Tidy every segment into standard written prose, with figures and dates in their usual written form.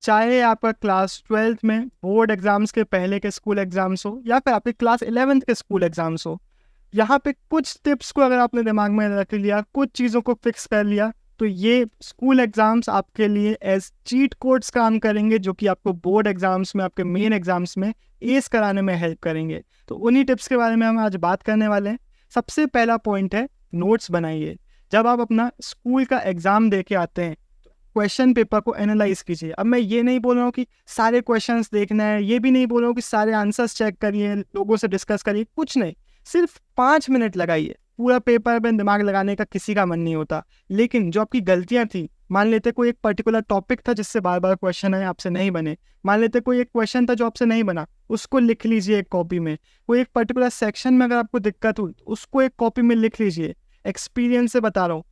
चाहे आपका class 12th में बोर्ड एग्जाम्स के पहले के स्कूल एग्जाम्स हो या फिर आपके क्लास 11th के स्कूल एग्जाम्स हो, यहाँ पे कुछ टिप्स को अगर आपने दिमाग में रख लिया, कुछ चीज़ों को फिक्स कर लिया, तो ये स्कूल एग्जाम्स आपके लिए एज चीट कोड्स काम करेंगे, जो कि आपको बोर्ड एग्जाम्स में, आपके मेन एग्जाम्स में एस कराने में हेल्प करेंगे। तो उन्हीं टिप्स के बारे में हम आज बात करने वाले हैं। सबसे पहला पॉइंट है, नोट्स बनाइए। जब आप अपना स्कूल का एग्जाम दे के आते हैं, क्वेश्चन पेपर को एनालाइज कीजिए। अब मैं ये नहीं बोल रहा हूँ कि सारे क्वेश्चंस देखना है, ये भी नहीं बोल रहा हूँ कि सारे आंसर्स चेक करिए, लोगों से डिस्कस करिए, कुछ नहीं। सिर्फ 5 मिनट लगाइए। पूरा पेपर में दिमाग लगाने का किसी का मन नहीं होता, लेकिन जो आपकी गलतियां थी, मान लेते कोई एक पर्टिकुलर टॉपिक था जिससे बार बार क्वेश्चन है आपसे नहीं बने, मान लेते कोई एक क्वेश्चन था जो आपसे नहीं बना, उसको लिख लीजिए एक कॉपी में। कोई एक पर्टिकुलर सेक्शन में अगर आपको दिक्कत हुई, उसको एक कॉपी में लिख लीजिए। एक्सपीरियंस से बता रहा हूँ,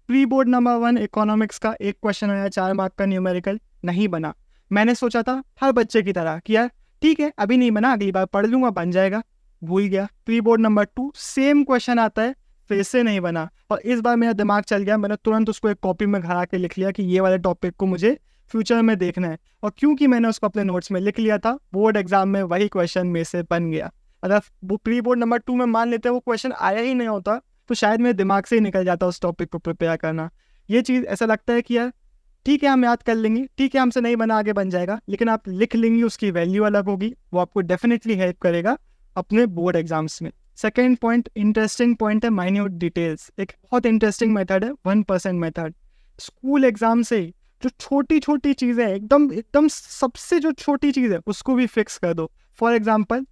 प्री बोर्ड नंबर 1 इकोनॉमिक्स का एक क्वेश्चन आया, 4 मार्क का न्यूमेरिकल, नहीं बना। मैंने सोचा था हर बच्चे की तरह कि यार ठीक है, अभी नहीं बना, अगली बार पढ़ लूंगा, बन जाएगा, भूल गया। Pre board number 2 same question आता है, फिर से नहीं बना, और इस बार मेरा दिमाग चल गया, मैंने तुरंत उसको एक कॉपी में घर आके लिख लिया कि ये वाले टॉपिक को मुझे फ्यूचर में देखना है। और क्योंकि मैंने उसको अपने नोट्स में लिख लिया था, बोर्ड एग्जाम में वही क्वेश्चन मेरे से बन गया। अगर वो प्री बोर्ड नंबर 2 में मान लेते वो क्वेश्चन आया ही नहीं होता, तो शायद मेरे दिमाग से ही निकल जाता उस टॉपिक को प्रिपेयर करना। ये चीज़ ऐसा लगता है कि यार ठीक है हम याद कर लेंगे, ठीक है हमसे नहीं बना, आगे बन जाएगा, लेकिन आप लिख लेंगे, उसकी वैल्यू अलग होगी, वो आपको डेफिनेटली हेल्प करेगा अपने बोर्ड एग्जाम्स में। सेकेंड पॉइंट, इंटरेस्टिंग पॉइंट है, माइन्यूट डिटेल्स। एक बहुत इंटरेस्टिंग मेथड है 1% मेथड। स्कूल एग्जाम से जो छोटी छोटी चीज़ें, एकदम एकदम सबसे जो छोटी चीज़ है उसको भी फिक्स कर दो। फॉर एग्जाम्पल,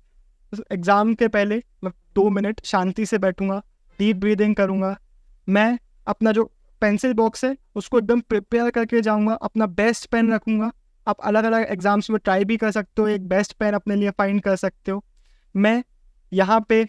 एग्जाम के पहले मैं 2 मिनट शांति से बैठूंगा, डीप ब्रीदिंग करूंगा, मैं अपना जो पेंसिल बॉक्स है उसको एकदम प्रिपेयर करके जाऊंगा, अपना बेस्ट पेन रखूंगा। आप अलग अलग एग्जाम्स में ट्राई भी कर सकते हो, एक बेस्ट पेन अपने लिए फाइंड कर सकते हो। मैं यहाँ पे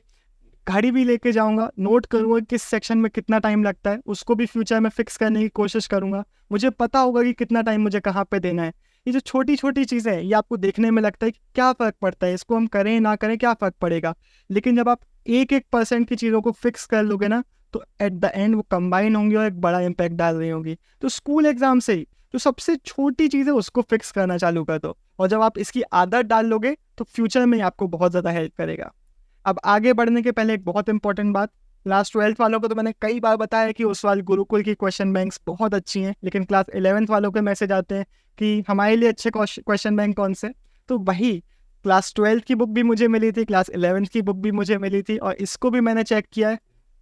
घड़ी भी लेके जाऊंगा, नोट करूंगा किस सेक्शन में कितना टाइम लगता है, उसको भी फ्यूचर में फिक्स करने की कोशिश करूंगा। मुझे पता होगा कि कितना टाइम मुझे कहाँ पे देना है। ये जो छोटी छोटी चीज़ें हैं, ये आपको देखने में लगता है कि क्या फ़र्क पड़ता है, इसको हम करें ना करें क्या फ़र्क पड़ेगा, लेकिन जब आप 1% की चीज़ों को फिक्स कर लोगे ना, तो एट द एंड वो कंबाइन होंगी और एक बड़ा इम्पैक्ट डाल रही होंगी। तो स्कूल एग्जाम से ही जो सबसे छोटी चीज़ है उसको फिक्स करना चालू कर दो, और जब आप इसकी आदत डाल लोगे तो फ्यूचर में आपको बहुत ज़्यादा हेल्प करेगा। अब आगे बढ़ने के पहले एक बहुत इंपॉर्टेंट बात, क्लास 12th वालों को तो मैंने कई बार बताया कि उस वाले गुरुकुल की क्वेश्चन बैंक्स बहुत अच्छी हैं, लेकिन क्लास 11th वालों के मैसेज आते हैं कि हमारे लिए अच्छे क्वेश्चन बैंक कौन से। तो वही क्लास 12th की बुक भी मुझे मिली थी, क्लास 11th की बुक भी मुझे मिली थी, और इसको भी मैंने चेक किया है।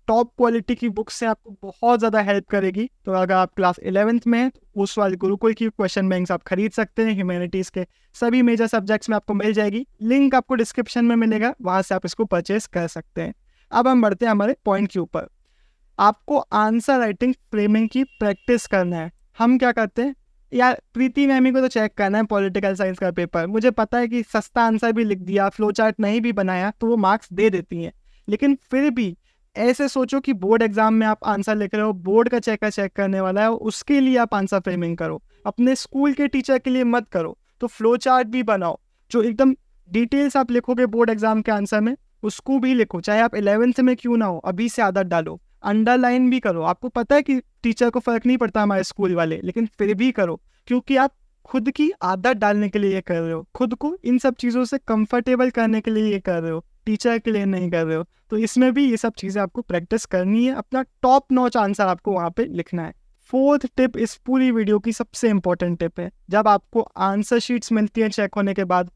टॉप क्वालिटी की बुक से आपको बहुत ज़्यादा हेल्प करेगी। तो अगर आप क्लास 11th में हैं तो उस वाले गुरुकुल की क्वेश्चन बैंक्स आप खरीद सकते हैं। ह्यूमैनिटीज़ के सभी मेजर सब्जेक्ट्स में आपको मिल जाएगी, लिंक आपको डिस्क्रिप्शन में मिलेगा, वहाँ से आप इसको परचेस कर सकते हैं। अब हम बढ़ते हैं हमारे पॉइंट के ऊपर। आपको आंसर राइटिंग फ्रेमिंग की प्रैक्टिस करना है। हम क्या करते हैं यार, प्रीति मैमी को तो चेक करना है पॉलिटिकल साइंस का पेपर, मुझे पता है कि सस्ता आंसर भी लिख दिया, फ्लो चार्ट नहीं भी बनाया तो वो मार्क्स दे देती हैं, लेकिन फिर भी ऐसे सोचो कि बोर्ड एग्जाम में आप आंसर लिख रहे हो, बोर्ड का चेक करने वाला है, उसके लिए आप आंसर फ्रेमिंग करो, अपने स्कूल के टीचर के लिए मत करो। तो फ्लो चार्ट भी बनाओ, जो एकदम डिटेल्स आप लिखोगे बोर्ड एग्जाम के आंसर में उसको भी लिखो, चाहे आप 11th में क्यों ना हो, अभी से आदत डालो। अंडरलाइन भी करो, आपको पता है कि टीचर को फर्क नहीं पड़ता हमारे स्कूल वाले, लेकिन फिर भी करो, क्योंकि आप खुद की आदत डालने के लिए ये कर रहे हो, खुद को इन सब चीज़ों से कंफर्टेबल करने के लिए ये कर रहे हो, टीचर के लिए नहीं कर रहे हो। तो इसमें भी ये सब चीज़ें आपको प्रैक्टिस करनी है, अपना टॉप नॉच आंसर आपको वहाँ पे लिखना है। फोर्थ टिप इस पूरी वीडियो की सबसे इंपॉर्टेंट टिप है, जब आपको आंसर शीट्स मिलती हैं चेक होने के बाद,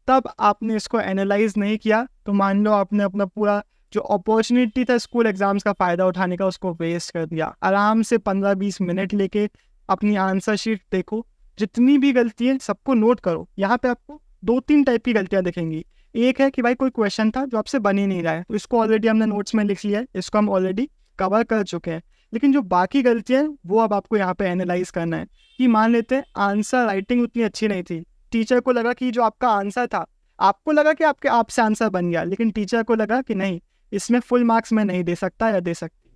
तब आपने इसको एनालाइज नहीं किया तो मान लो आपने अपना पूरा जो अपॉर्चुनिटी था स्कूल एग्जाम्स का फ़ायदा उठाने का, उसको वेस्ट कर दिया। आराम से 15-20 मिनट लेके अपनी आंसर शीट देखो, जितनी भी गलती है सबको नोट करो। यहाँ पे आपको 2-3 टाइप की गलतियाँ दिखेंगी। एक है कि भाई कोई क्वेश्चन था जो आपसे बन ही नहीं रहा है, तो इसको ऑलरेडी हमने नोट्स में लिख लिया है, इसको हम ऑलरेडी कवर कर चुके हैं, लेकिन जो बाकी गलतियाँ हैं वो अब आपको यहाँ पे एनालाइज करना है। कि मान लेते हैं आंसर राइटिंग उतनी अच्छी नहीं थी, टीचर को लगा कि जो आपका आंसर था, आपको लगा कि आपके आपसे आंसर बन गया, लेकिन टीचर को लगा कि नहीं, इसमें फुल मार्क्स मैं नहीं दे सकता या दे सकती।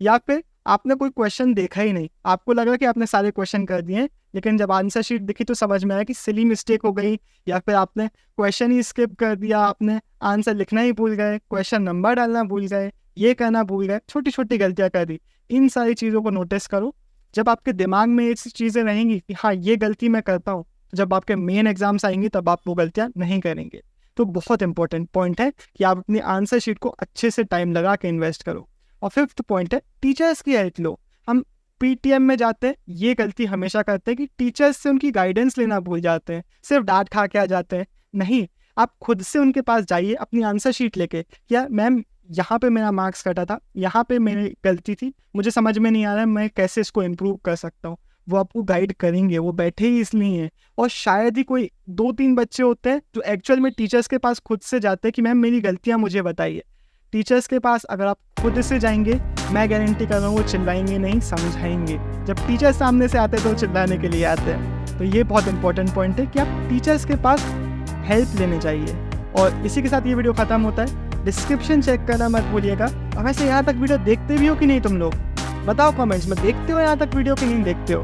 या फिर आपने कोई क्वेश्चन देखा ही नहीं, आपको लगा कि आपने सारे क्वेश्चन कर दिए, लेकिन जब आंसर शीट दिखी तो समझ में आया कि सिली मिस्टेक हो गई, या फिर आपने क्वेश्चन ही स्किप कर दिया, आपने आंसर लिखना ही भूल गए, क्वेश्चन नंबर डालना भूल गए, ये करना भूल गए, छोटी छोटी गलतियाँ कर दी। इन सारी चीज़ों को नोटिस करो। जब आपके दिमाग में ये चीज़ें रहेंगी कि हाँ ये गलती मैं करता हूँ, जब आपके मेन एग्जाम्स आएंगे तब आप वो गलतियाँ नहीं करेंगे। तो बहुत इंपॉर्टेंट पॉइंट है कि आप अपनी आंसर शीट को अच्छे से टाइम लगा के इन्वेस्ट करो। और फिफ्थ पॉइंट है टीचर्स की हेल्प लो। हम पीटीएम में जाते हैं, ये गलती हमेशा करते हैं कि टीचर्स से उनकी गाइडेंस लेना भूल जाते हैं, सिर्फ डांट खा के आ जाते हैं। नहीं, आप खुद से उनके पास जाइए अपनी आंसर शीट लेके, या मैम यहाँ पे मेरा मार्क्स कटा था, यहाँ पे मेरी गलती थी, मुझे समझ में नहीं आ रहा है, मैं कैसे इसको इम्प्रूव कर सकता हूँ। वो आपको गाइड करेंगे, वो बैठे ही इसलिए हैं। और शायद ही कोई 2-3 बच्चे होते हैं जो एक्चुअल में टीचर्स के पास खुद से जाते हैं कि मैम मेरी गलतियाँ मुझे बताइए। टीचर्स के पास अगर आप खुद से जाएंगे, मैं गारंटी कर रहा हूँ वो चिल्लाएंगे नहीं, समझाएंगे। जब टीचर सामने से आते हैं तो चिल्लाने के लिए आते हैं। तो ये बहुत इंपॉर्टेंट पॉइंट है कि आप टीचर्स के पास हेल्प लेने चाहिए। और इसी के साथ ये वीडियो ख़त्म होता है। डिस्क्रिप्शन चेक करना मत भूलिएगा। और वैसे यहाँ तक वीडियो देखते भी हो कि नहीं तुम लोग, बताओ कमेंट्स में, देखते हो यहाँ तक वीडियो कि नहीं देखते हो।